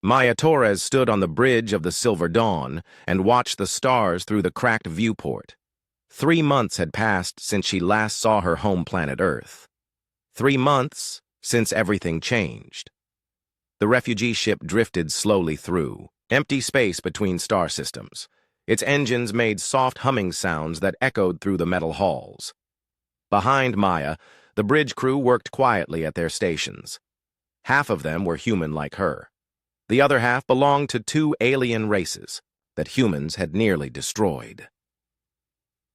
Maya Torres stood on the bridge of the Silver Dawn and watched the stars through the cracked viewport. 3 months had passed since she last saw her home planet Earth. 3 months since everything changed. The refugee ship drifted slowly through, empty space between star systems. Its engines made soft humming sounds that echoed through the metal halls. Behind Maya, the bridge crew worked quietly at their stations. Half of them were human like her. The other half belonged to 2 alien races that humans had nearly destroyed.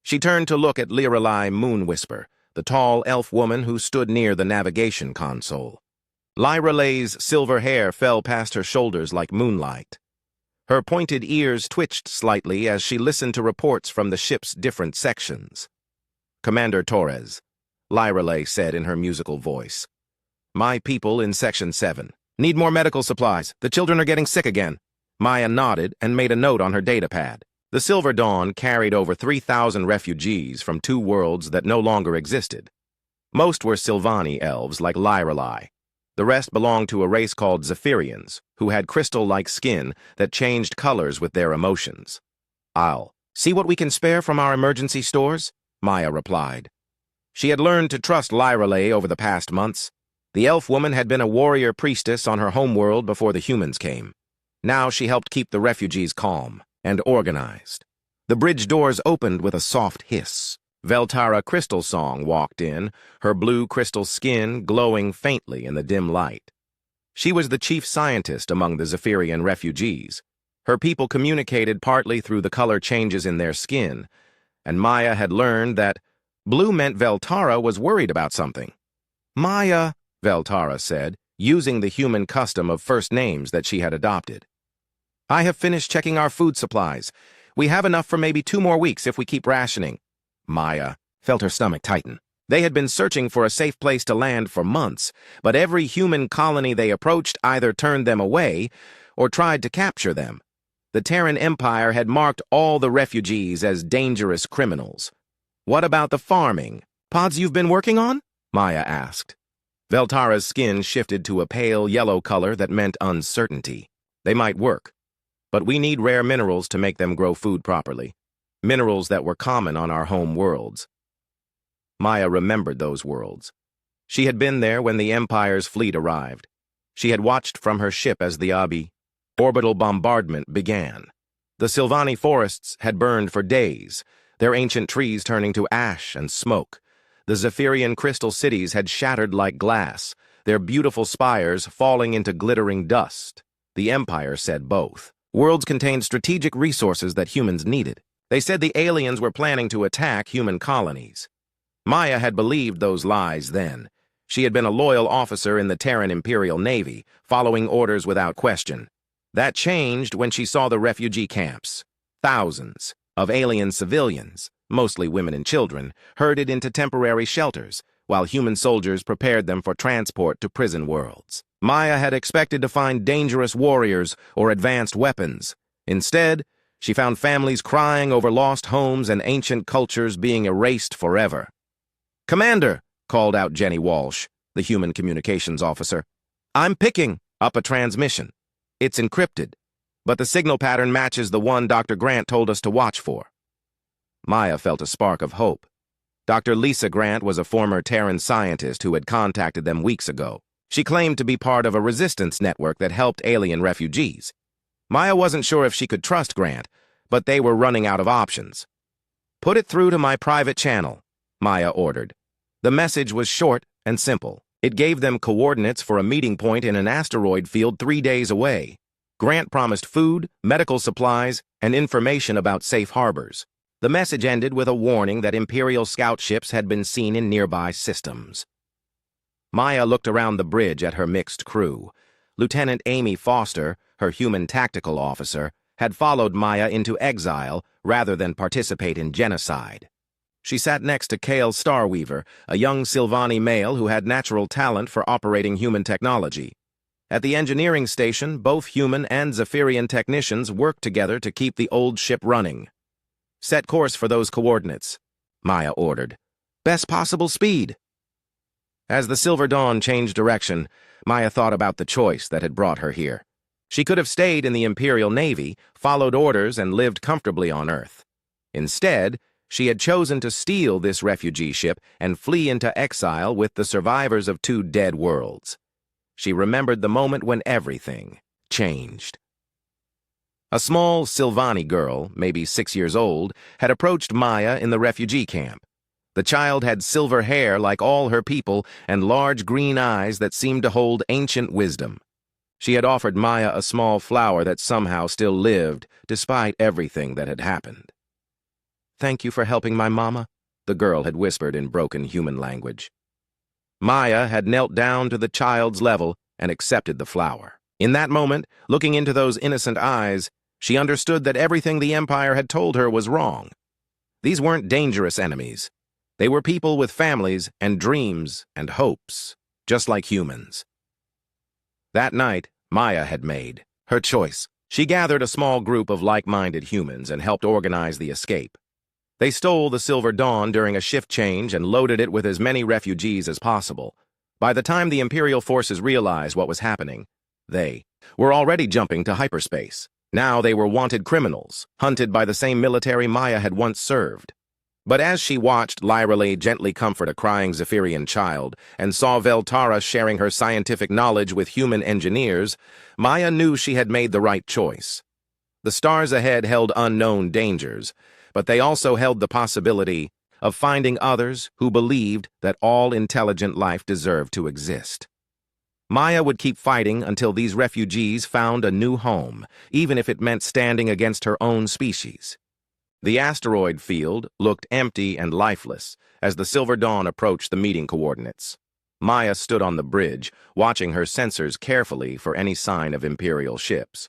She turned to look at Lirelai Moonwhisper, the tall elf woman who stood near the navigation console. Lirelai's silver hair fell past her shoulders like moonlight. Her pointed ears twitched slightly as she listened to reports from the ship's different sections. "Commander Torres," Lirelai said in her musical voice. "My people in Section 7 need more medical supplies. The children are getting sick again." Maya nodded and made a note on her datapad. The Silver Dawn carried over 3,000 refugees from 2 worlds that no longer existed. Most were Sylvani elves like Lirelai. The rest belonged to a race called Zephyrians, who had crystal-like skin that changed colors with their emotions. "I'll see what we can spare from our emergency stores," Maya replied. She had learned to trust Lirelai over the past months. The elf woman had been a warrior priestess on her homeworld before the humans came. Now she helped keep the refugees calm and organized. The bridge doors opened with a soft hiss. Veltara Crystal Song walked in, her blue crystal skin glowing faintly in the dim light. She was the chief scientist among the Zephyrian refugees. Her people communicated partly through the color changes in their skin, and Maya had learned that blue meant Veltara was worried about something. "Maya," Veltara said, using the human custom of first names that she had adopted. "I have finished checking our food supplies. We have enough for maybe 2 more weeks if we keep rationing." Maya felt her stomach tighten. They had been searching for a safe place to land for months, but every human colony they approached either turned them away or tried to capture them. The Terran Empire had marked all the refugees as dangerous criminals. "What about the farming pods you've been working on?" Maya asked. Veltara's skin shifted to a pale yellow color that meant uncertainty. "They might work, but we need rare minerals to make them grow food properly. Minerals that were common on our home worlds." Maya remembered those worlds. She had been there when the Empire's fleet arrived. She had watched from her ship as the orbital bombardment began. The Sylvani forests had burned for days, their ancient trees turning to ash and smoke. The Zephyrian crystal cities had shattered like glass, their beautiful spires falling into glittering dust. The Empire said both. Worlds contained strategic resources that humans needed. They said the aliens were planning to attack human colonies. Maya had believed those lies then. She had been a loyal officer in the Terran Imperial Navy, following orders without question. That changed when she saw the refugee camps. Thousands of alien civilians, mostly women and children, herded into temporary shelters, while human soldiers prepared them for transport to prison worlds. Maya had expected to find dangerous warriors or advanced weapons. Instead, she found families crying over lost homes and ancient cultures being erased forever. "Commander," called out Jenny Walsh, the human communications officer, "I'm picking up a transmission. It's encrypted, but the signal pattern matches the one Dr. Grant told us to watch for." Maya felt a spark of hope. Dr. Lisa Grant was a former Terran scientist who had contacted them weeks ago. She claimed to be part of a resistance network that helped alien refugees. Maya wasn't sure if she could trust Grant, but they were running out of options. "Put it through to my private channel," Maya ordered. The message was short and simple. It gave them coordinates for a meeting point in an asteroid field 3 days away. Grant promised food, medical supplies, and information about safe harbors. The message ended with a warning that Imperial scout ships had been seen in nearby systems. Maya looked around the bridge at her mixed crew. Lieutenant Amy Foster, her human tactical officer, had followed Maya into exile rather than participate in genocide. She sat next to Cale Starweaver, a young Sylvani male who had natural talent for operating human technology. At the engineering station, both human and Zephyrian technicians worked together to keep the old ship running. "Set course for those coordinates," Maya ordered. "Best possible speed." As the Silver Dawn changed direction, Maya thought about the choice that had brought her here. She could have stayed in the Imperial Navy, followed orders, and lived comfortably on Earth. Instead, she had chosen to steal this refugee ship and flee into exile with the survivors of 2 dead worlds. She remembered the moment when everything changed. A small Silvani girl, maybe 6 years old, had approached Maya in the refugee camp. The child had silver hair like all her people and large green eyes that seemed to hold ancient wisdom. She had offered Maya a small flower that somehow still lived, despite everything that had happened. "Thank you for helping my mama," the girl had whispered in broken human language. Maya had knelt down to the child's level and accepted the flower. In that moment, looking into those innocent eyes, she understood that everything the Empire had told her was wrong. These weren't dangerous enemies. They were people with families and dreams and hopes, just like humans. That night, Maya had made her choice. She gathered a small group of like-minded humans and helped organize the escape. They stole the Silver Dawn during a shift change and loaded it with as many refugees as possible. By the time the Imperial forces realized what was happening, they were already jumping to hyperspace. Now they were wanted criminals, hunted by the same military Maya had once served. But as she watched Lyrale gently comfort a crying Zephyrian child and saw Veltara sharing her scientific knowledge with human engineers, Maya knew she had made the right choice. The stars ahead held unknown dangers, but they also held the possibility of finding others who believed that all intelligent life deserved to exist. Maya would keep fighting until these refugees found a new home, even if it meant standing against her own species. The asteroid field looked empty and lifeless as the Silver Dawn approached the meeting coordinates. Maya stood on the bridge, watching her sensors carefully for any sign of Imperial ships.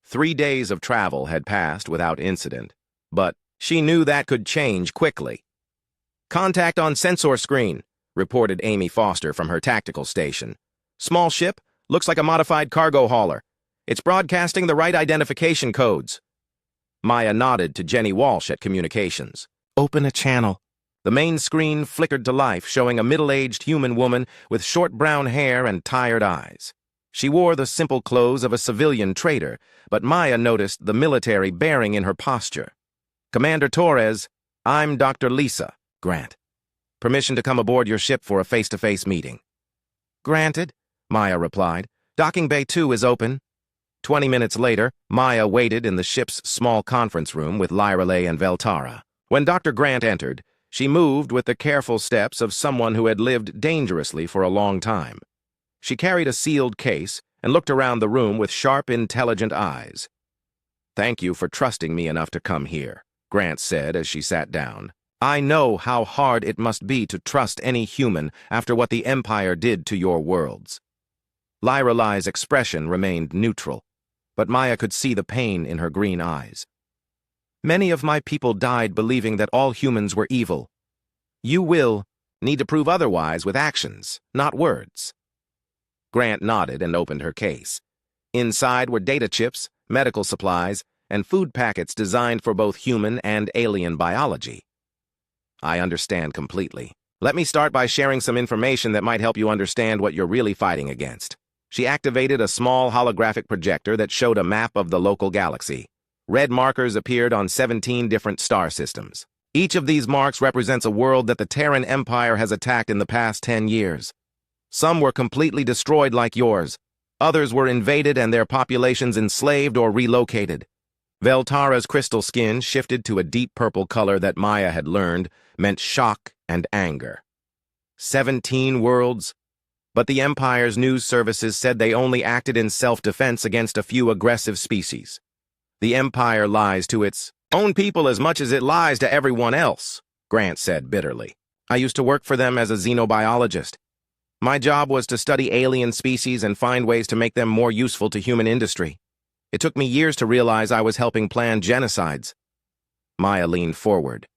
3 days of travel had passed without incident, but she knew that could change quickly. "Contact on sensor screen," reported Amy Foster from her tactical station. "Small ship, looks like a modified cargo hauler. It's broadcasting the right identification codes." Maya nodded to Jenny Walsh at communications. "Open a channel." The main screen flickered to life, showing a middle-aged human woman with short brown hair and tired eyes. She wore the simple clothes of a civilian trader, but Maya noticed the military bearing in her posture. "Commander Torres, I'm Dr. Lisa Grant. Permission to come aboard your ship for a face-to-face meeting." "Granted," Maya replied. "Docking Bay 2 is open." 20 minutes later, Maya waited in the ship's small conference room with Lyrale and Veltara. When Dr. Grant entered, she moved with the careful steps of someone who had lived dangerously for a long time. She carried a sealed case and looked around the room with sharp, intelligent eyes. "Thank you for trusting me enough to come here," Grant said as she sat down. "I know how hard it must be to trust any human after what the Empire did to your worlds." Lyrale's expression remained neutral, but Maya could see the pain in her green eyes. "Many of my people died believing that all humans were evil. You will need to prove otherwise with actions, not words." Grant nodded and opened her case. Inside were data chips, medical supplies, and food packets designed for both human and alien biology. "I understand completely. Let me start by sharing some information that might help you understand what you're really fighting against." She activated a small holographic projector that showed a map of the local galaxy. Red markers appeared on 17 different star systems. Each of these marks represents a world that the Terran Empire has attacked in the past 10 years. Some were completely destroyed like yours. Others were invaded and their populations enslaved or relocated. Veltara's crystal skin shifted to a deep purple color that Maya had learned meant shock and anger. 17 worlds? But the Empire's news services said they only acted in self-defense against a few aggressive species. The Empire lies to its own people as much as it lies to everyone else, Grant said bitterly. "I used to work for them as a xenobiologist. My job was to study alien species and find ways to make them more useful to human industry. It took me years to realize I was helping plan genocides." Maya leaned forward.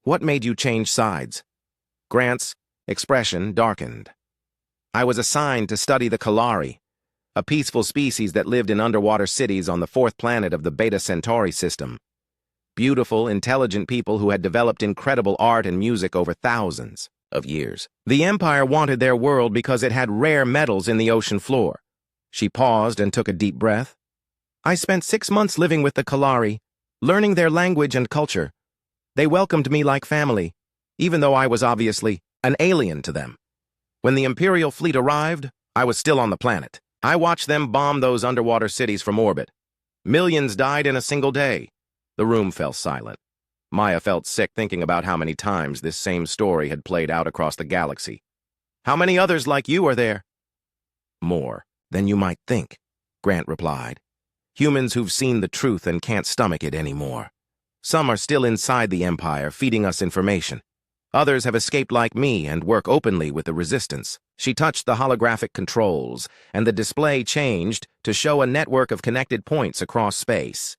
"What made you change sides?" Grant's expression darkened. "I was assigned to study the Kalari, a peaceful species that lived in underwater cities on the 4th planet of the Beta Centauri system. Beautiful, intelligent people who had developed incredible art and music over thousands of years. The Empire wanted their world because it had rare metals in the ocean floor. She paused and took a deep breath. I spent 6 months living with the Kalari, learning their language and culture. They welcomed me like family, even though I was obviously an alien to them. When the Imperial fleet arrived, I was still on the planet. I watched them bomb those underwater cities from orbit. Millions died in a single day. The room fell silent. Maya felt sick thinking about how many times this same story had played out across the galaxy. How many others like you are there? More than you might think, Grant replied. Humans who've seen the truth and can't stomach it anymore. Some are still inside the Empire, feeding us information. Others have escaped like me and work openly with the Resistance. She touched the holographic controls, and the display changed to show a network of connected points across space.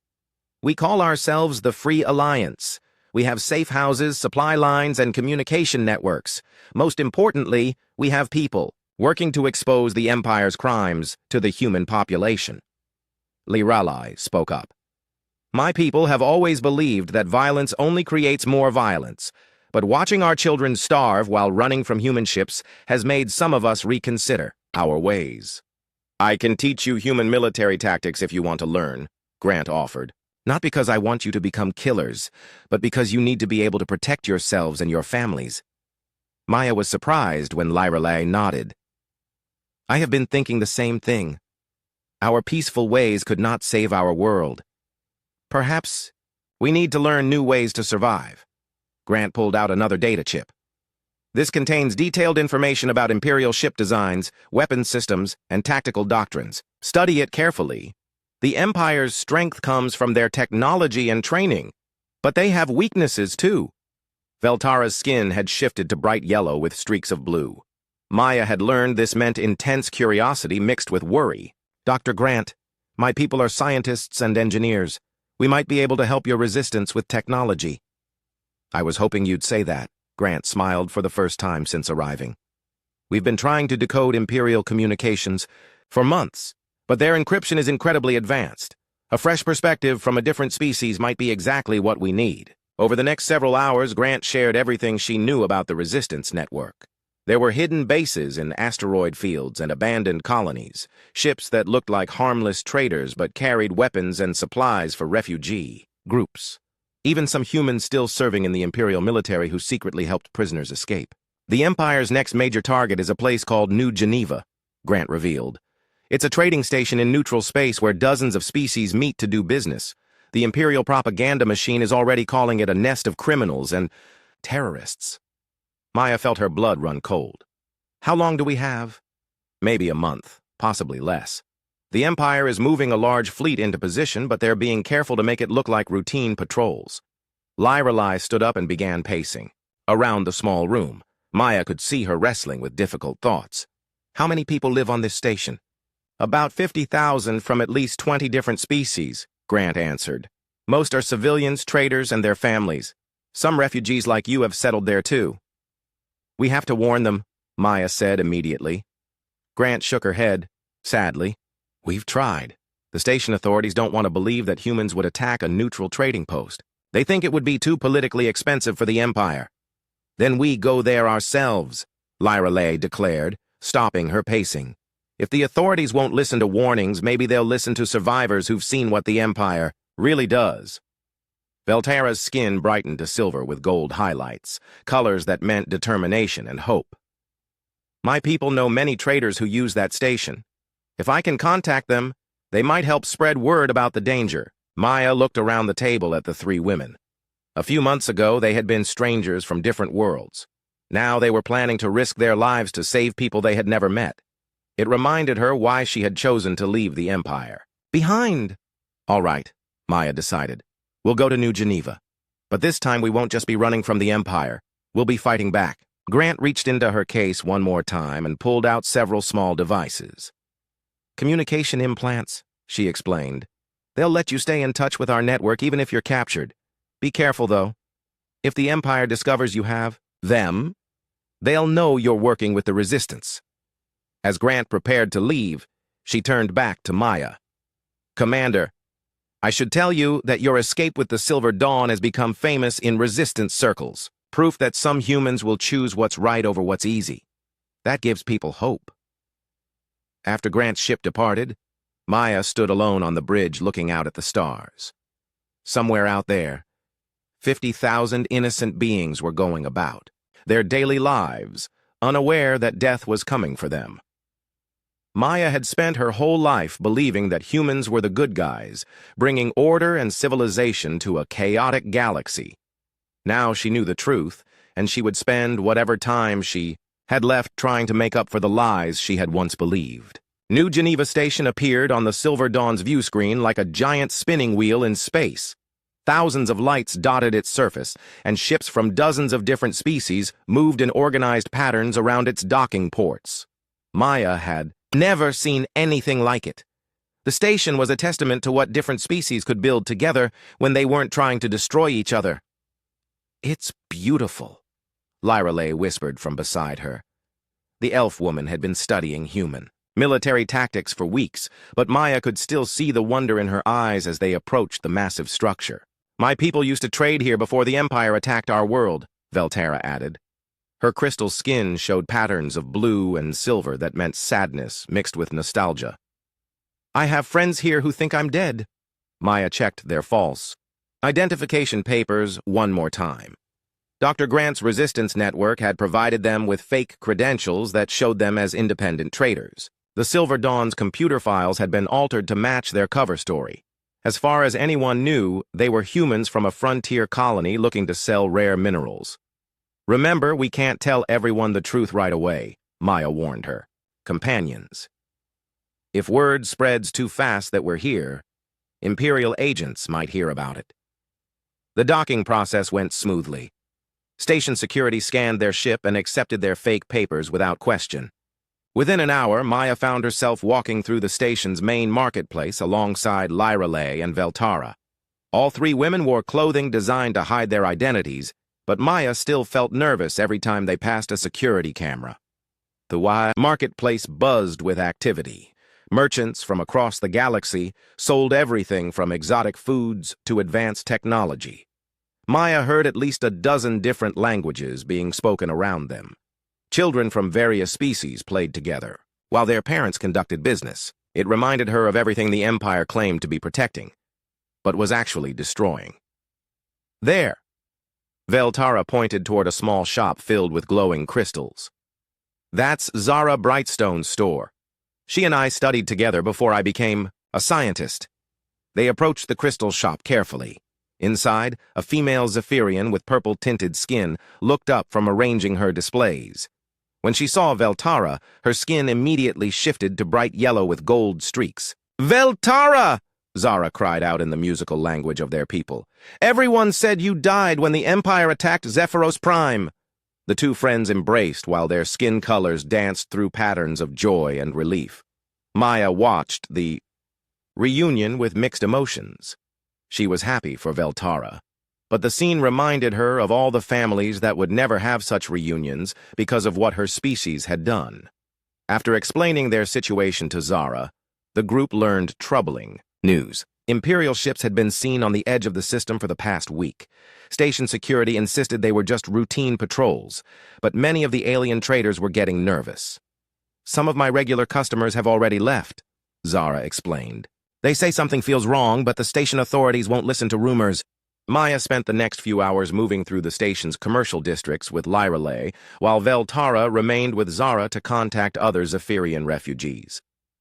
We call ourselves the Free Alliance. We have safe houses, supply lines, and communication networks. Most importantly, we have people working to expose the Empire's crimes to the human population. Liralai spoke up. My people have always believed that violence only creates more violence, but watching our children starve while running from human ships has made some of us reconsider our ways. I can teach you human military tactics if you want to learn, Grant offered. Not because I want you to become killers, but because you need to be able to protect yourselves and your families. Maya was surprised when Liralai nodded. I have been thinking the same thing. Our peaceful ways could not save our world. Perhaps we need to learn new ways to survive. Grant pulled out another data chip. This contains detailed information about Imperial ship designs, weapons systems, and tactical doctrines. Study it carefully. The Empire's strength comes from their technology and training, but they have weaknesses too. Veltara's skin had shifted to bright yellow with streaks of blue. Maya had learned this meant intense curiosity mixed with worry. Dr. Grant, my people are scientists and engineers. We might be able to help your Resistance with technology. I was hoping you'd say that, Grant smiled for the first time since arriving. We've been trying to decode Imperial communications for months, but their encryption is incredibly advanced. A fresh perspective from a different species might be exactly what we need. Over the next several hours, Grant shared everything she knew about the Resistance network. There were hidden bases in asteroid fields and abandoned colonies, ships that looked like harmless traders but carried weapons and supplies for refugee groups. Even some humans still serving in the Imperial military who secretly helped prisoners escape. The Empire's next major target is a place called New Geneva, Grant revealed. It's a trading station in neutral space where dozens of species meet to do business. The Imperial propaganda machine is already calling it a nest of criminals and terrorists. Maya felt her blood run cold. How long do we have? Maybe a month, possibly less. The Empire is moving a large fleet into position, but they're being careful to make it look like routine patrols. Liralai stood up and began pacing. Around the small room, Maya could see her wrestling with difficult thoughts. How many people live on this station? About 50,000 from at least 20 different species, Grant answered. Most are civilians, traders, and their families. Some refugees like you have settled there too. We have to warn them, Maya said immediately. Grant shook her head, sadly. We've tried. The station authorities don't want to believe that humans would attack a neutral trading post. They think it would be too politically expensive for the Empire. Then we go there ourselves, Liralai declared, stopping her pacing. If the authorities won't listen to warnings, maybe they'll listen to survivors who've seen what the Empire really does. Veltara's skin brightened to silver with gold highlights, colors that meant determination and hope. My people know many traders who use that station. If I can contact them, they might help spread word about the danger. Maya looked around the table at the three women. A few months ago, they had been strangers from different worlds. Now they were planning to risk their lives to save people they had never met. It reminded her why she had chosen to leave the Empire. Behind! All right, Maya decided. We'll go to New Geneva. But this time we won't just be running from the Empire. We'll be fighting back. Grant reached into her case one more time and pulled out several small devices. Communication implants, she explained. They'll let you stay in touch with our network even if you're captured. Be careful, though. If the Empire discovers you have them, they'll know you're working with the Resistance. As Grant prepared to leave, she turned back to Maya. Commander, I should tell you that your escape with the Silver Dawn has become famous in Resistance circles, proof that some humans will choose what's right over what's easy. That gives people hope. After Grant's ship departed, Maya stood alone on the bridge looking out at the stars. Somewhere out there, 50,000 innocent beings were going about, their daily lives, unaware that death was coming for them. Maya had spent her whole life believing that humans were the good guys, bringing order and civilization to a chaotic galaxy. Now she knew the truth, and she would spend whatever time she had left trying to make up for the lies she had once believed. New Geneva Station appeared on the Silver Dawn's view screen like a giant spinning wheel in space. Thousands of lights dotted its surface, and ships from dozens of different species moved in organized patterns around its docking ports. Maya had never seen anything like it. The station was a testament to what different species could build together when they weren't trying to destroy each other. "It's beautiful," Lyralay whispered from beside her. The elf woman had been studying human military tactics for weeks, but Maya could still see the wonder in her eyes as they approached the massive structure. "My people used to trade here before the Empire attacked our world," Veltara added. Her crystal skin showed patterns of blue and silver that meant sadness mixed with nostalgia. "I have friends here who think I'm dead." Maya checked their false identification papers one more time. Dr. Grant's resistance network had provided them with fake credentials that showed them as independent traders. The Silver Dawn's computer files had been altered to match their cover story. As far as anyone knew, they were humans from a frontier colony looking to sell rare minerals. "Remember, we can't tell everyone the truth right away," Maya warned her. "Companions. If word spreads too fast that we're here, Imperial agents might hear about it." The docking process went smoothly. Station security scanned their ship and accepted their fake papers without question. Within an hour, Maya found herself walking through the station's main marketplace alongside Lyralay and Veltara. All three women wore clothing designed to hide their identities, but Maya still felt nervous every time they passed a security camera. The marketplace buzzed with activity. Merchants from across the galaxy sold everything from exotic foods to advanced technology. Maya heard at least a dozen different languages being spoken around them. Children from various species played together, while their parents conducted business. It reminded her of everything the Empire claimed to be protecting, but was actually destroying. "There!" Veltara pointed toward a small shop filled with glowing crystals. "That's Zara Brightstone's store. She and I studied together before I became a scientist." They approached the crystal shop carefully. Inside, a female Zephyrian with purple-tinted skin looked up from arranging her displays. When she saw Veltara, her skin immediately shifted to bright yellow with gold streaks. "Veltara!" Zara cried out in the musical language of their people. "Everyone said you died when the Empire attacked Zephyros Prime." The two friends embraced while their skin colors danced through patterns of joy and relief. Maya watched the reunion with mixed emotions. She was happy for Veltara, but the scene reminded her of all the families that would never have such reunions because of what her species had done. After explaining their situation to Zara, the group learned troubling news. Imperial ships had been seen on the edge of the system for the past week. Station security insisted they were just routine patrols, but many of the alien traders were getting nervous. "Some of my regular customers have already left," Zara explained. "They say something feels wrong, but the station authorities won't listen to rumors." Maya spent the next few hours moving through the station's commercial districts with Lyralay, while Veltara remained with Zara to contact other Zephyrian refugees.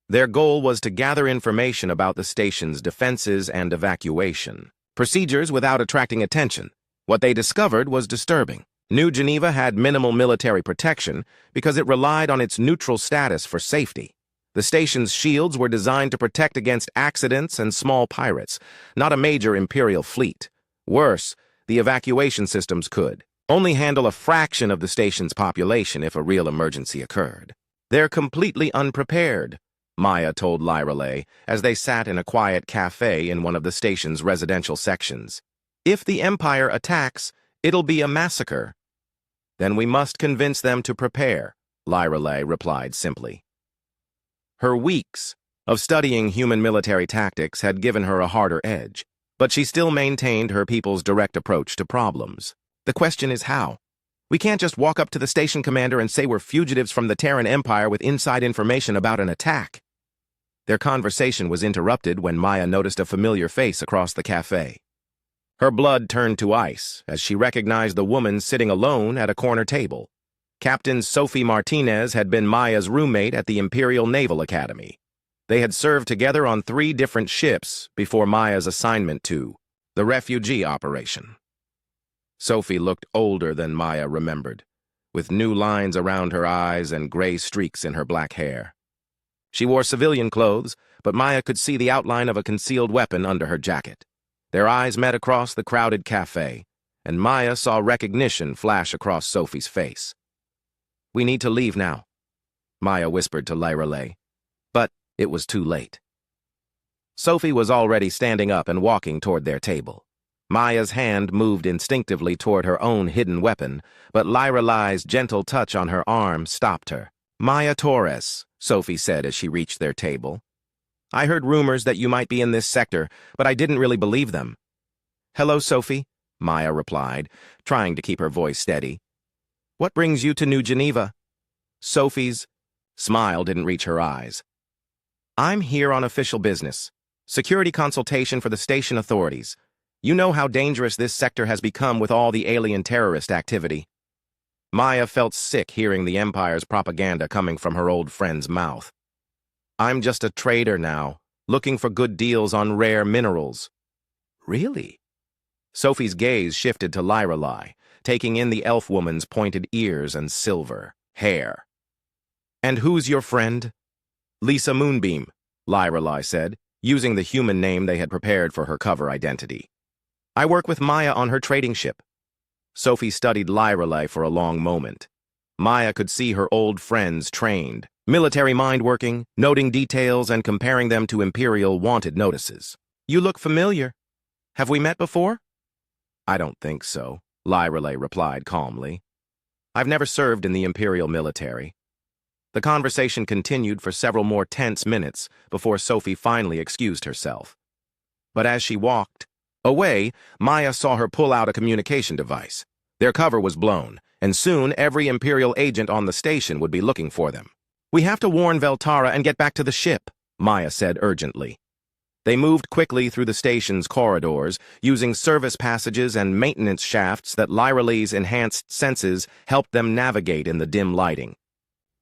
Their goal was to gather information about the station's defenses and evacuation procedures without attracting attention. What they discovered was disturbing. New Geneva had minimal military protection because it relied on its neutral status for safety. The station's shields were designed to protect against accidents and small pirates, not a major Imperial fleet. Worse, the evacuation systems could only handle a fraction of the station's population if a real emergency occurred. "They're completely unprepared," Maya told Lyralay as they sat in a quiet cafe in one of the station's residential sections. "If the Empire attacks, it'll be a massacre." "Then we must convince them to prepare," Lyralay replied simply. Her weeks of studying human military tactics had given her a harder edge, but she still maintained her people's direct approach to problems. The question is how. We can't just walk up to the station commander and say we're fugitives from the Terran Empire with inside information about an attack. Their conversation was interrupted when Maya noticed a familiar face across the cafe. Her blood turned to ice as she recognized the woman sitting alone at a corner table. Captain Sophie Martinez had been Maya's roommate at the Imperial Naval Academy. They had served together on 3 different ships before Maya's assignment to the refugee operation. Sophie looked older than Maya remembered, with new lines around her eyes and gray streaks in her black hair. She wore civilian clothes, but Maya could see the outline of a concealed weapon under her jacket. Their eyes met across the crowded cafe, and Maya saw recognition flash across Sophie's face. "We need to leave now," Maya whispered to Lyrelay, but it was too late. Sophie was already standing up and walking toward their table. Maya's hand moved instinctively toward her own hidden weapon, but Lyrelay's gentle touch on her arm stopped her. "Maya Torres," Sophie said as she reached their table. "I heard rumors that you might be in this sector, but I didn't really believe them." "Hello, Sophie," Maya replied, trying to keep her voice steady. "What brings you to New Geneva?" Sophie's smile didn't reach her eyes. "I'm here on official business. Security consultation for the station authorities. You know how dangerous this sector has become with all the alien terrorist activity." Maya felt sick hearing the Empire's propaganda coming from her old friend's mouth. "I'm just a trader now, looking for good deals on rare minerals." "Really?" Sophie's gaze shifted to Lyrelay, taking in the elf woman's pointed ears and silver hair. "And who's your friend?" "Lisa Moonbeam," Lyrelay said, using the human name they had prepared for her cover identity. "I work with Maya on her trading ship." Sophie studied Lyrelay for a long moment. Maya could see her old friends trained, military mind working, noting details and comparing them to Imperial wanted notices. "You look familiar. Have we met before?" "I don't think so," Lyrelay replied calmly. "I've never served in the Imperial military." The conversation continued for several more tense minutes before Sophie finally excused herself. But as she walked away, Maya saw her pull out a communication device. Their cover was blown, and soon every Imperial agent on the station would be looking for them. "We have to warn Veltara and get back to the ship," Maya said urgently. They moved quickly through the station's corridors, using service passages and maintenance shafts that Lyrelay's enhanced senses helped them navigate in the dim lighting.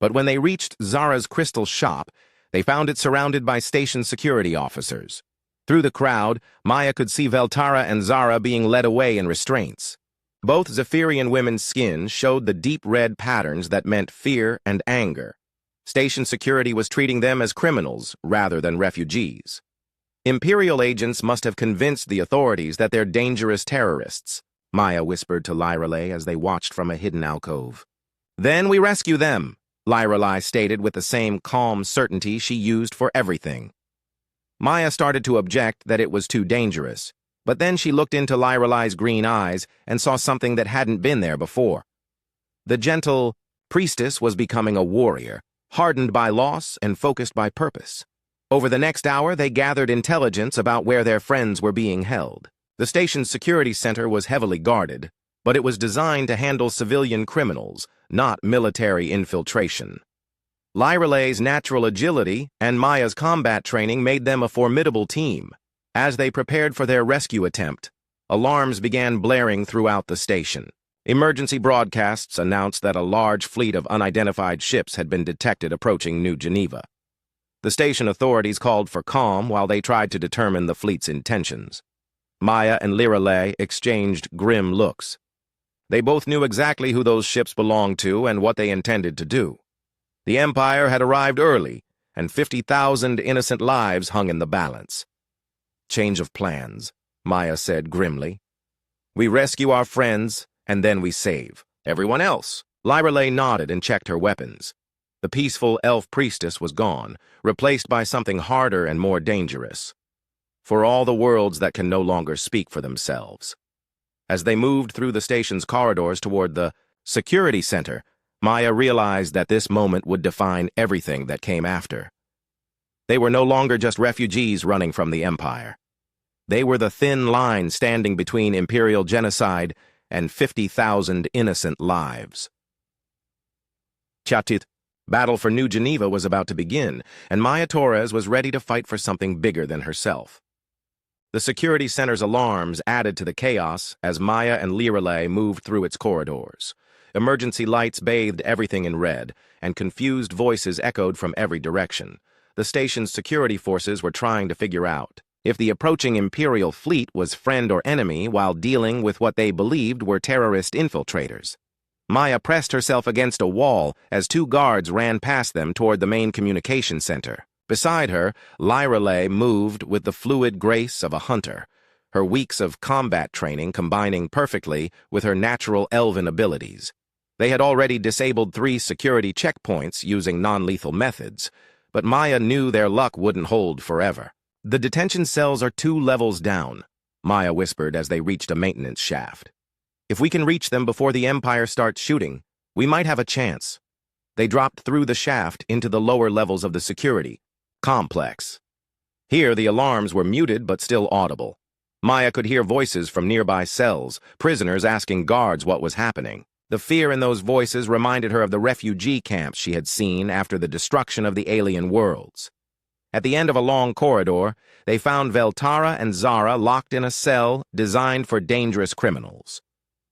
But when they reached Zara's crystal shop, they found it surrounded by station security officers. Through the crowd, Maya could see Veltara and Zara being led away in restraints. Both Zephyrian women's skin showed the deep red patterns that meant fear and anger. Station security was treating them as criminals rather than refugees. Imperial agents must have convinced the authorities that they're dangerous terrorists, Maya whispered to Lyrelay as they watched from a hidden alcove. "Then we rescue them," Lyrelay stated with the same calm certainty she used for everything. Maya started to object that it was too dangerous, but then she looked into Lyrelay's green eyes and saw something that hadn't been there before. The gentle priestess was becoming a warrior, hardened by loss and focused by purpose. Over the next hour, they gathered intelligence about where their friends were being held. The station's security center was heavily guarded, but it was designed to handle civilian criminals, not military infiltration. Lyrelay's natural agility and Maya's combat training made them a formidable team. As they prepared for their rescue attempt, alarms began blaring throughout the station. Emergency broadcasts announced that a large fleet of unidentified ships had been detected approaching New Geneva. The station authorities called for calm while they tried to determine the fleet's intentions. Maya and Lyrelay exchanged grim looks. They both knew exactly who those ships belonged to and what they intended to do. The Empire had arrived early, and 50,000 innocent lives hung in the balance. "Change of plans," Maya said grimly. "We rescue our friends, and then we save everyone else." Lyrelay nodded and checked her weapons. The peaceful elf priestess was gone, replaced by something harder and more dangerous. For all the worlds that can no longer speak for themselves. As they moved through the station's corridors toward the security center, Maya realized that this moment would define everything that came after. They were no longer just refugees running from the Empire. They were the thin line standing between Imperial genocide and 50,000 innocent lives. Chatit. Battle for New Geneva was about to begin, and Maya Torres was ready to fight for something bigger than herself. The security center's alarms added to the chaos as Maya and Lirelei moved through its corridors. Emergency lights bathed everything in red, and confused voices echoed from every direction. The station's security forces were trying to figure out if the approaching Imperial fleet was friend or enemy while dealing with what they believed were terrorist infiltrators. Maya pressed herself against a wall as two guards ran past them toward the main communication center. Beside her, Lirelei moved with the fluid grace of a hunter, her weeks of combat training combining perfectly with her natural elven abilities. They had already disabled 3 security checkpoints using non-lethal methods, but Maya knew their luck wouldn't hold forever. "The detention cells are 2 levels down," Maya whispered as they reached a maintenance shaft. "If we can reach them before the Empire starts shooting, we might have a chance." They dropped through the shaft into the lower levels of the security complex. Here, the alarms were muted but still audible. Maya could hear voices from nearby cells, prisoners asking guards what was happening. The fear in those voices reminded her of the refugee camps she had seen after the destruction of the alien worlds. At the end of a long corridor, they found Veltara and Zara locked in a cell designed for dangerous criminals.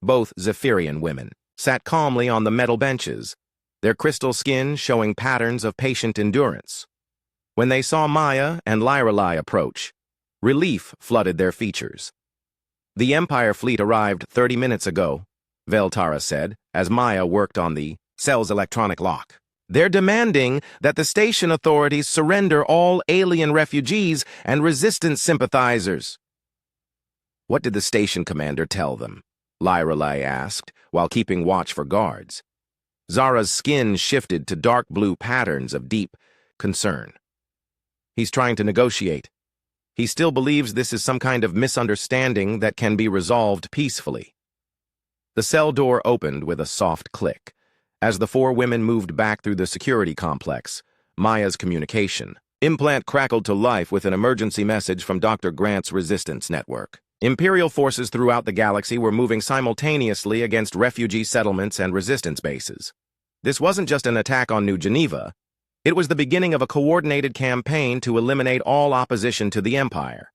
Both Zephyrian women sat calmly on the metal benches, their crystal skin showing patterns of patient endurance. When they saw Maya and Lirelei approach, relief flooded their features. "The Empire fleet arrived 30 minutes ago," Veltara said, as Maya worked on the cell's electronic lock. "They're demanding that the station authorities surrender all alien refugees and resistance sympathizers." "What did the station commander tell them?" Lirelei asked, while keeping watch for guards. Zara's skin shifted to dark blue patterns of deep concern. "He's trying to negotiate. He still believes this is some kind of misunderstanding that can be resolved peacefully." The cell door opened with a soft click. As the 4 women moved back through the security complex, Maya's communication implant crackled to life with an emergency message from Dr. Grant's resistance network. Imperial forces throughout the galaxy were moving simultaneously against refugee settlements and resistance bases. This wasn't just an attack on New Geneva. It was the beginning of a coordinated campaign to eliminate all opposition to the Empire.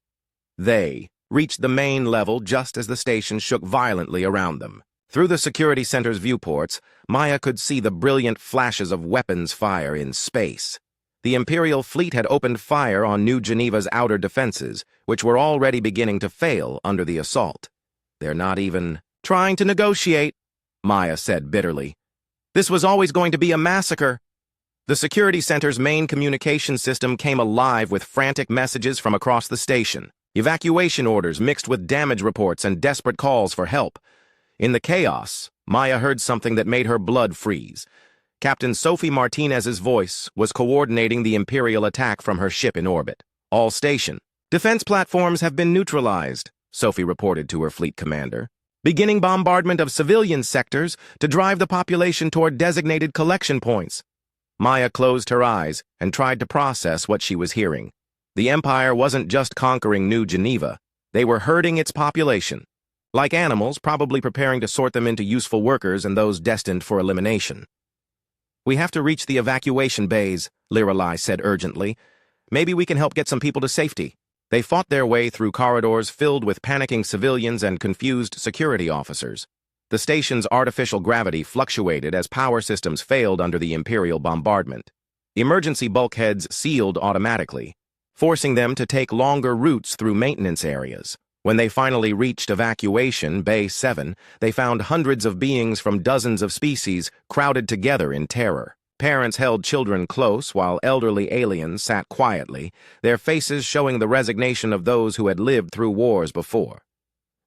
They reached the main level just as the station shook violently around them. Through the security center's viewports, Maya could see the brilliant flashes of weapons fire in space. The Imperial fleet had opened fire on New Geneva's outer defenses, which were already beginning to fail under the assault. "They're not even trying to negotiate," Maya said bitterly. "This was always going to be a massacre." The security center's main communication system came alive with frantic messages from across the station. Evacuation orders mixed with damage reports and desperate calls for help. In the chaos, Maya heard something that made her blood freeze. Captain Sophie Martinez's voice was coordinating the Imperial attack from her ship in orbit. "All station. Defense platforms have been neutralized," Sophie reported to her fleet commander. "Beginning bombardment of civilian sectors to drive the population toward designated collection points." Maya closed her eyes and tried to process what she was hearing. The Empire wasn't just conquering New Geneva. They were herding its population. Like animals, probably preparing to sort them into useful workers and those destined for elimination. "We have to reach the evacuation bays," Lirelei said urgently. "Maybe we can help get some people to safety." They fought their way through corridors filled with panicking civilians and confused security officers. The station's artificial gravity fluctuated as power systems failed under the Imperial bombardment. Emergency bulkheads sealed automatically, forcing them to take longer routes through maintenance areas. When they finally reached Evacuation Bay 7, they found hundreds of beings from dozens of species crowded together in terror. Parents held children close while elderly aliens sat quietly, their faces showing the resignation of those who had lived through wars before.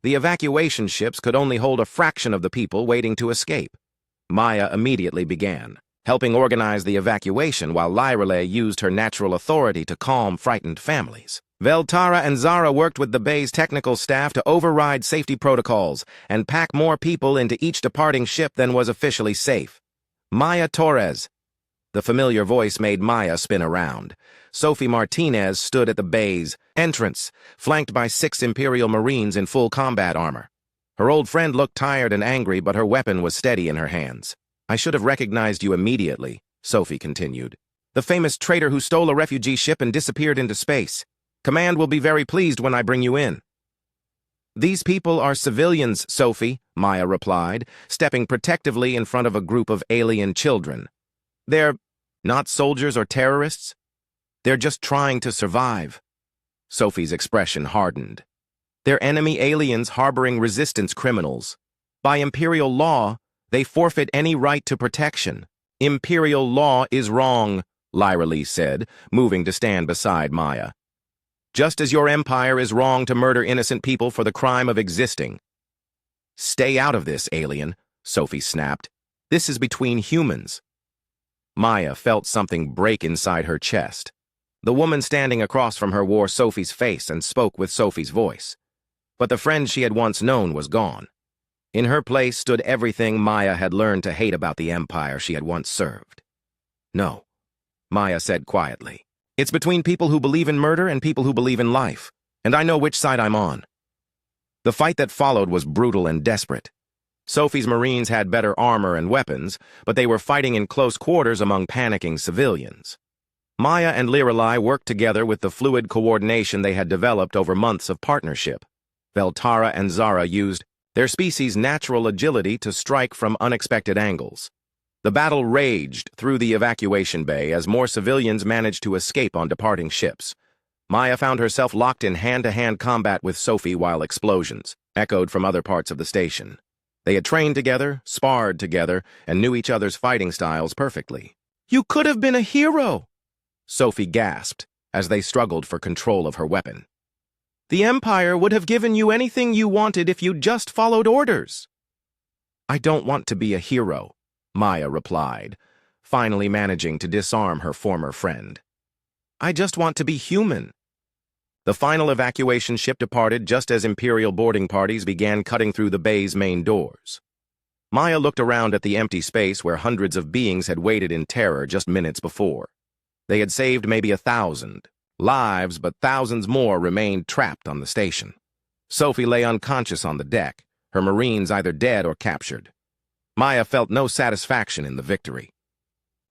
The evacuation ships could only hold a fraction of the people waiting to escape. Maya immediately began, helping organize the evacuation while Lirelei used her natural authority to calm frightened families. Veltara and Zara worked with the bay's technical staff to override safety protocols and pack more people into each departing ship than was officially safe. "Maya Torres." The familiar voice made Maya spin around. Sophie Martinez stood at the bay's entrance, flanked by 6 Imperial Marines in full combat armor. Her old friend looked tired and angry, but her weapon was steady in her hands. "I should have recognized you immediately," Sophie continued. "The famous traitor who stole a refugee ship and disappeared into space. Command will be very pleased when I bring you in." "These people are civilians, Sophie," Maya replied, stepping protectively in front of a group of alien children. "They're not soldiers or terrorists. They're just trying to survive." Sophie's expression hardened. "They're enemy aliens harboring resistance criminals. By Imperial law, they forfeit any right to protection. Imperial law is wrong," Lyra Lee said, moving to stand beside Maya. "Just as your empire is wrong to murder innocent people for the crime of existing." "Stay out of this, alien," Sophie snapped. "This is between humans." Maya felt something break inside her chest. The woman standing across from her wore Sophie's face and spoke with Sophie's voice. But the friend she had once known was gone. In her place stood everything Maya had learned to hate about the empire she had once served. "No," Maya said quietly. "It's between people who believe in murder and people who believe in life, and I know which side I'm on." The fight that followed was brutal and desperate. Sophie's Marines had better armor and weapons, but they were fighting in close quarters among panicking civilians. Maya and Lirelai worked together with the fluid coordination they had developed over months of partnership. Veltara and Zara used their species' natural agility to strike from unexpected angles. The battle raged through the evacuation bay as more civilians managed to escape on departing ships. Maya found herself locked in hand-to-hand combat with Sophie while explosions echoed from other parts of the station. They had trained together, sparred together, and knew each other's fighting styles perfectly. "You could have been a hero," Sophie gasped as they struggled for control of her weapon. "The Empire would have given you anything you wanted if you just followed orders." "I don't want to be a hero," Maya replied, finally managing to disarm her former friend. "I just want to be human." The final evacuation ship departed just as Imperial boarding parties began cutting through the bay's main doors. Maya looked around at the empty space where hundreds of beings had waited in terror just minutes before. They had saved maybe 1,000 lives, but thousands more remained trapped on the station. Sophie lay unconscious on the deck, her Marines either dead or captured. Maya felt no satisfaction in the victory.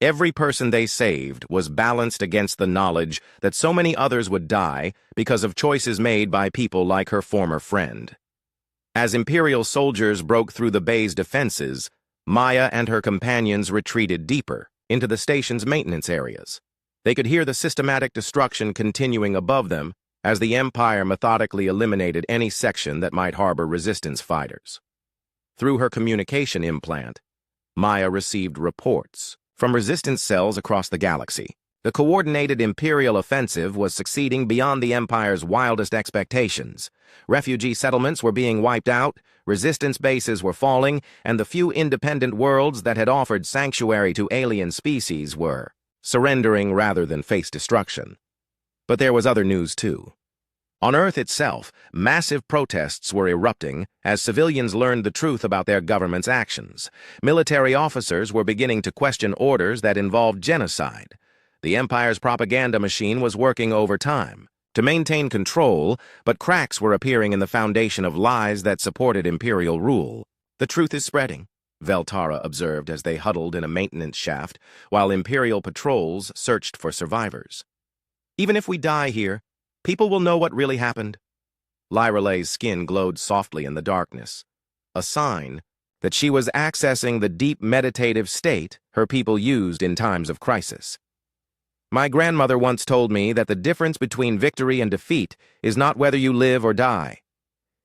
Every person they saved was balanced against the knowledge that so many others would die because of choices made by people like her former friend. As Imperial soldiers broke through the bay's defenses, Maya and her companions retreated deeper into the station's maintenance areas. They could hear the systematic destruction continuing above them as the Empire methodically eliminated any section that might harbor resistance fighters. Through her communication implant, Maya received reports from resistance cells across the galaxy. The coordinated Imperial offensive was succeeding beyond the Empire's wildest expectations. Refugee settlements were being wiped out, resistance bases were falling, and the few independent worlds that had offered sanctuary to alien species were surrendering rather than face destruction. But there was other news too. On Earth itself, massive protests were erupting as civilians learned the truth about their government's actions. Military officers were beginning to question orders that involved genocide. The Empire's propaganda machine was working overtime to maintain control, but cracks were appearing in the foundation of lies that supported Imperial rule. "The truth is spreading," Veltara observed as they huddled in a maintenance shaft while Imperial patrols searched for survivors. "Even if we die here, people will know what really happened." Lyralei's skin glowed softly in the darkness, a sign that she was accessing the deep meditative state her people used in times of crisis. "My grandmother once told me that the difference between victory and defeat is not whether you live or die.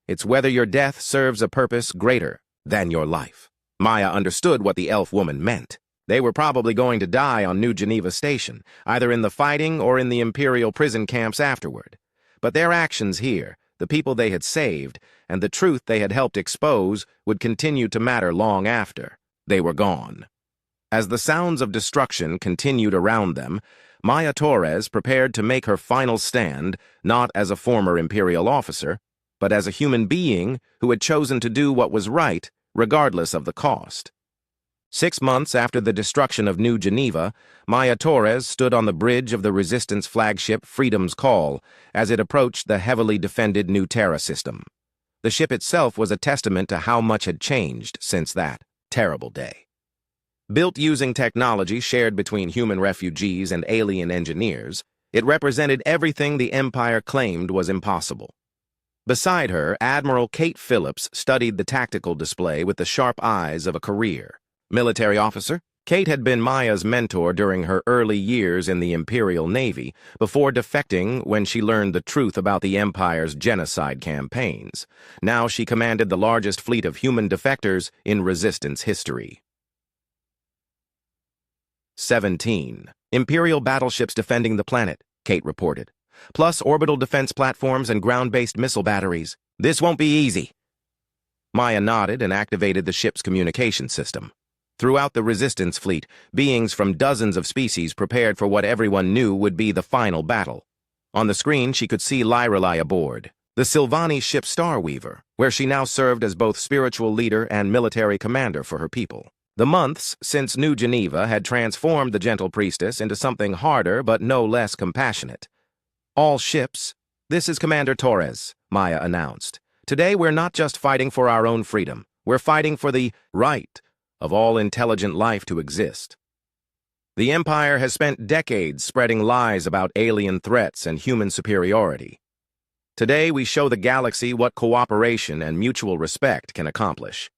It's whether your death serves a purpose greater than your life." Maya understood what the elf woman meant. They were probably going to die on New Geneva Station, either in the fighting or in the Imperial prison camps afterward. But their actions here, the people they had saved, and the truth they had helped expose would continue to matter long after they were gone. As the sounds of destruction continued around them, Maya Torres prepared to make her final stand, not as a former Imperial officer, but as a human being who had chosen to do what was right, regardless of the cost. 6 months after the destruction of New Geneva, Maya Torres stood on the bridge of the Resistance flagship Freedom's Call as it approached the heavily defended New Terra system. The ship itself was a testament to how much had changed since that terrible day. Built using technology shared between human refugees and alien engineers, it represented everything the Empire claimed was impossible. Beside her, Admiral Kate Phillips studied the tactical display with the sharp eyes of a career military officer. Kate had been Maya's mentor during her early years in the Imperial Navy, before defecting when she learned the truth about the Empire's genocide campaigns. Now she commanded the largest fleet of human defectors in Resistance history. 17. Imperial battleships defending the planet, Kate reported. Plus orbital defense platforms and ground-based missile batteries. This won't be easy. Maya nodded and activated the ship's communication system. Throughout the Resistance fleet, beings from dozens of species prepared for what everyone knew would be the final battle. On the screen, she could see Lyrelai aboard, the Sylvani ship Starweaver, where she now served as both spiritual leader and military commander for her people. The months since New Geneva had transformed the gentle priestess into something harder but no less compassionate. All ships, this is Commander Torres, Maya announced. Today we're not just fighting for our own freedom, we're fighting for the right of all intelligent life to exist. The Empire has spent decades spreading lies about alien threats and human superiority. Today we show the galaxy what cooperation and mutual respect can accomplish.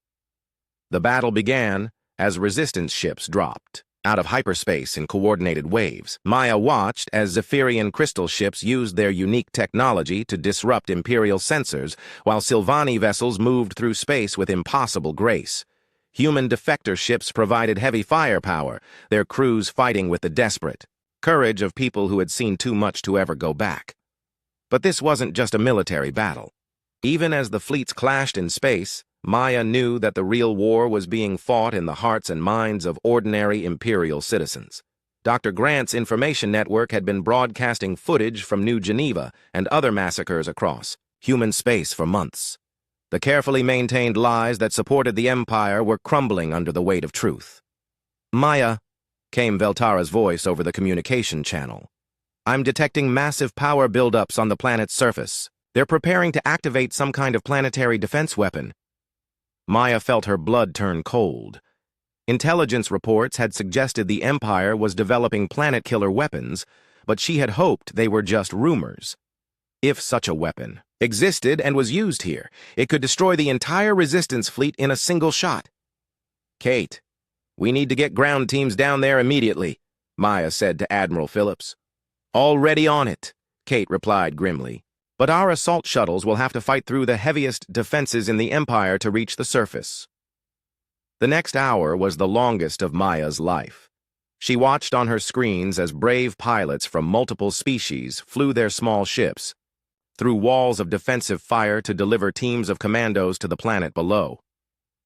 The battle began as Resistance ships dropped out of hyperspace in coordinated waves. Maya watched as Zephyrian crystal ships used their unique technology to disrupt Imperial sensors, while Sylvani vessels moved through space with impossible grace. Human defector ships provided heavy firepower, their crews fighting with the desperate courage of people who had seen too much to ever go back. But this wasn't just a military battle. Even as the fleets clashed in space, Maya knew that the real war was being fought in the hearts and minds of ordinary Imperial citizens. Dr. Grant's information network had been broadcasting footage from New Geneva and other massacres across human space for months. The carefully maintained lies that supported the Empire were crumbling under the weight of truth. Maya, came Veltara's voice over the communication channel. I'm detecting massive power buildups on the planet's surface. They're preparing to activate some kind of planetary defense weapon. Maya felt her blood turn cold. Intelligence reports had suggested the Empire was developing planet-killer weapons, but she had hoped they were just rumors. If such a weapon existed and was used here, it could destroy the entire Resistance fleet in a single shot. Kate, we need to get ground teams down there immediately, Maya said to Admiral Phillips. Already on it, Kate replied grimly. But our assault shuttles will have to fight through the heaviest defenses in the Empire to reach the surface. The next hour was the longest of Maya's life. She watched on her screens as brave pilots from multiple species flew their small ships through walls of defensive fire to deliver teams of commandos to the planet below.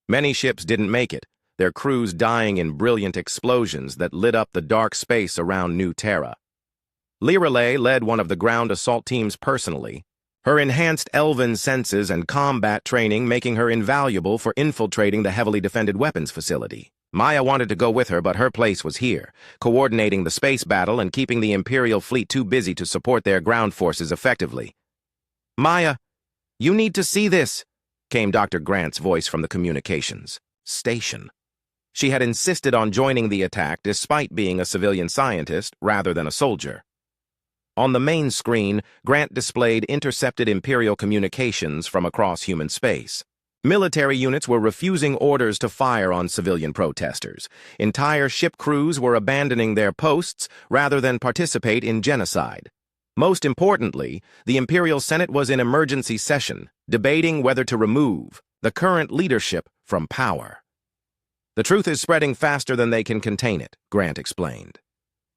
Many ships didn't make it, their crews dying in brilliant explosions that lit up the dark space around New Terra. Lyrelai led one of the ground assault teams personally, her enhanced elven senses and combat training making her invaluable for infiltrating the heavily defended weapons facility. Maya wanted to go with her, but her place was here, coordinating the space battle and keeping the Imperial fleet too busy to support their ground forces effectively. Maya, you need to see this, came Dr. Grant's voice from the communications station. She had insisted on joining the attack despite being a civilian scientist rather than a soldier. On the main screen, Grant displayed intercepted Imperial communications from across human space. Military units were refusing orders to fire on civilian protesters. Entire ship crews were abandoning their posts rather than participate in genocide. Most importantly, the Imperial Senate was in emergency session, debating whether to remove the current leadership from power. The truth is spreading faster than they can contain it, Grant explained.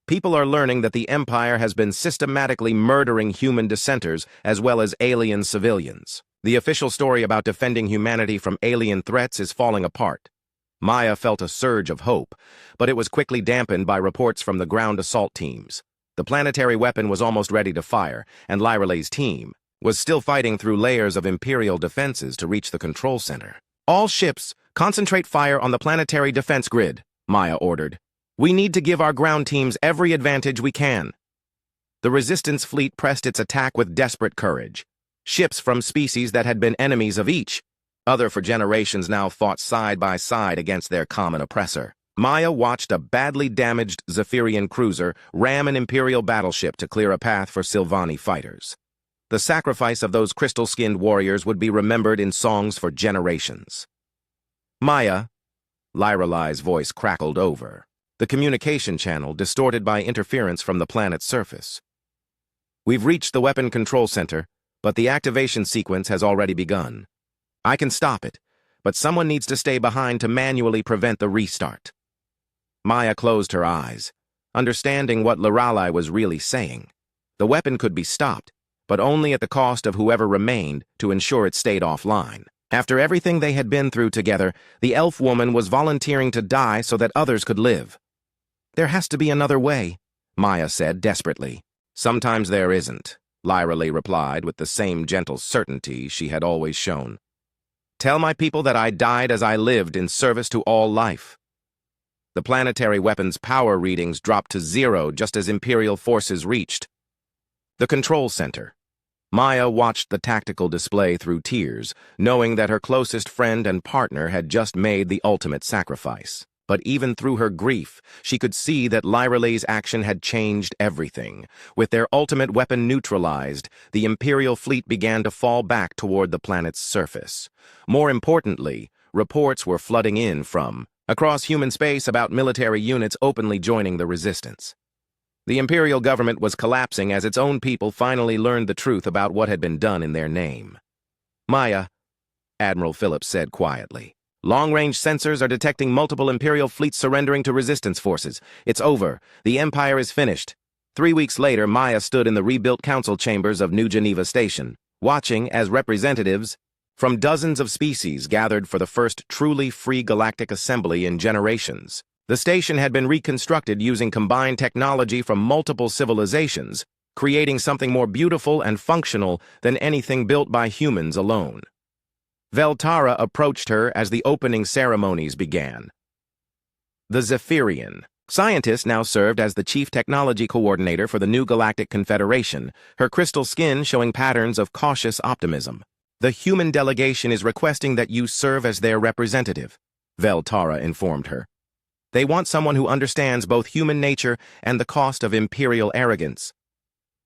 People are learning that the Empire has been systematically murdering human dissenters as well as alien civilians. The official story about defending humanity from alien threats is falling apart. Maya felt a surge of hope, but it was quickly dampened by reports from the ground assault teams. The planetary weapon was almost ready to fire, and Lyrelai's team was still fighting through layers of Imperial defenses to reach the control center. All ships, concentrate fire on the planetary defense grid, Maya ordered. We need to give our ground teams every advantage we can. The Resistance fleet pressed its attack with desperate courage. Ships from species that had been enemies of each other for generations now fought side by side against their common oppressor. Maya watched a badly damaged Zephyrian cruiser ram an Imperial battleship to clear a path for Sylvani fighters. The sacrifice of those crystal-skinned warriors would be remembered in songs for generations. Maya, Lyralai's voice crackled over the communication channel, distorted by interference from the planet's surface. We've reached the weapon control center, but the activation sequence has already begun. I can stop it, but someone needs to stay behind to manually prevent the restart. Maya closed her eyes, understanding what Lyralai was really saying. The weapon could be stopped, but only at the cost of whoever remained to ensure it stayed offline. After everything they had been through together, the elf woman was volunteering to die so that others could live. There has to be another way, Maya said desperately. Sometimes there isn't, Lyralai replied with the same gentle certainty she had always shown. Tell my people that I died as I lived in service to all life. The planetary weapon's power readings dropped to 0 just as Imperial forces reached the control center. Maya watched the tactical display through tears, knowing that her closest friend and partner had just made the ultimate sacrifice. But even through her grief, she could see that Lyralai's action had changed everything. With their ultimate weapon neutralized, the Imperial fleet began to fall back toward the planet's surface. More importantly, reports were flooding in from across human space about military units openly joining the resistance. The Imperial government was collapsing as its own people finally learned the truth about what had been done in their name. Maya, Admiral Phillips said quietly. Long-range sensors are detecting multiple Imperial fleets surrendering to resistance forces. It's over. The Empire is finished. 3 weeks later, Maya stood in the rebuilt council chambers of New Geneva Station, watching as representatives from dozens of species gathered for the first truly free galactic assembly in generations. The station had been reconstructed using combined technology from multiple civilizations, creating something more beautiful and functional than anything built by humans alone. Veltara approached her as the opening ceremonies began. The Zephyrian scientist now served as the chief technology coordinator for the new Galactic Confederation, her crystal skin showing patterns of cautious optimism. The human delegation is requesting that you serve as their representative, Veltara informed her. They want someone who understands both human nature and the cost of imperial arrogance.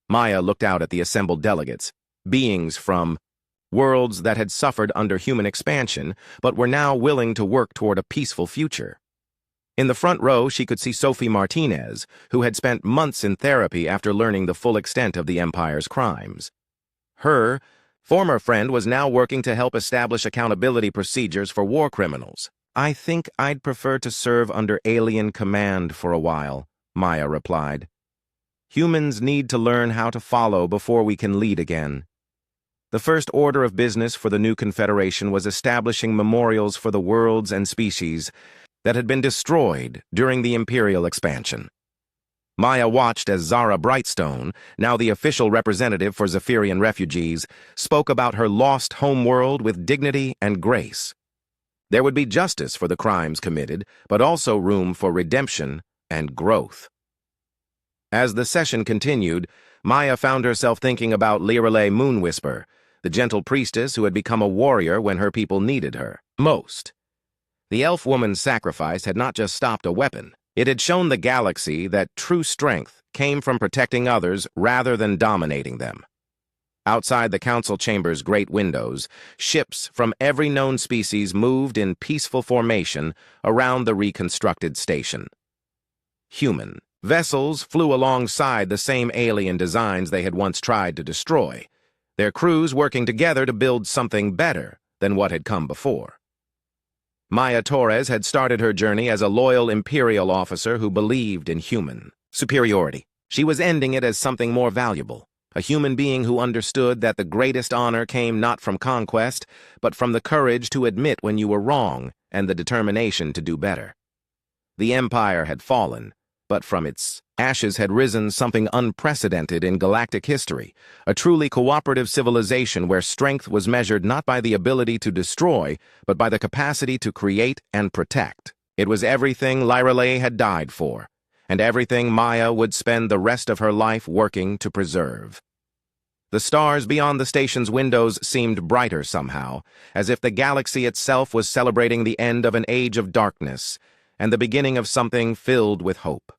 Maya looked out at the assembled delegates, beings from worlds that had suffered under human expansion, but were now willing to work toward a peaceful future. In the front row, she could see Sophie Martinez, who had spent months in therapy after learning the full extent of the Empire's crimes. Her former friend was now working to help establish accountability procedures for war criminals. I think I'd prefer to serve under alien command for a while, Maya replied. Humans need to learn how to follow before we can lead again. The first order of business for the new Confederation was establishing memorials for the worlds and species that had been destroyed during the Imperial expansion. Maya watched as Zara Brightstone, now the official representative for Zephyrian refugees, spoke about her lost homeworld with dignity and grace. There would be justice for the crimes committed, but also room for redemption and growth. As the session continued, Maya found herself thinking about Lyralai Moonwhisper, the gentle priestess who had become a warrior when her people needed her most. The elf woman's sacrifice had not just stopped a weapon. It had shown the galaxy that true strength came from protecting others rather than dominating them. Outside the council chamber's great windows, ships from every known species moved in peaceful formation around the reconstructed station. Human vessels flew alongside the same alien designs they had once tried to destroy, their crews working together to build something better than what had come before. Maya Torres had started her journey as a loyal Imperial officer who believed in human superiority. She was ending it as something more valuable, a human being who understood that the greatest honor came not from conquest, but from the courage to admit when you were wrong and the determination to do better. The Empire had fallen, but from its ashes had risen something unprecedented in galactic history, a truly cooperative civilization where strength was measured not by the ability to destroy, but by the capacity to create and protect. It was everything Lyralai had died for, and everything Maya would spend the rest of her life working to preserve. The stars beyond the station's windows seemed brighter somehow, as if the galaxy itself was celebrating the end of an age of darkness and the beginning of something filled with hope.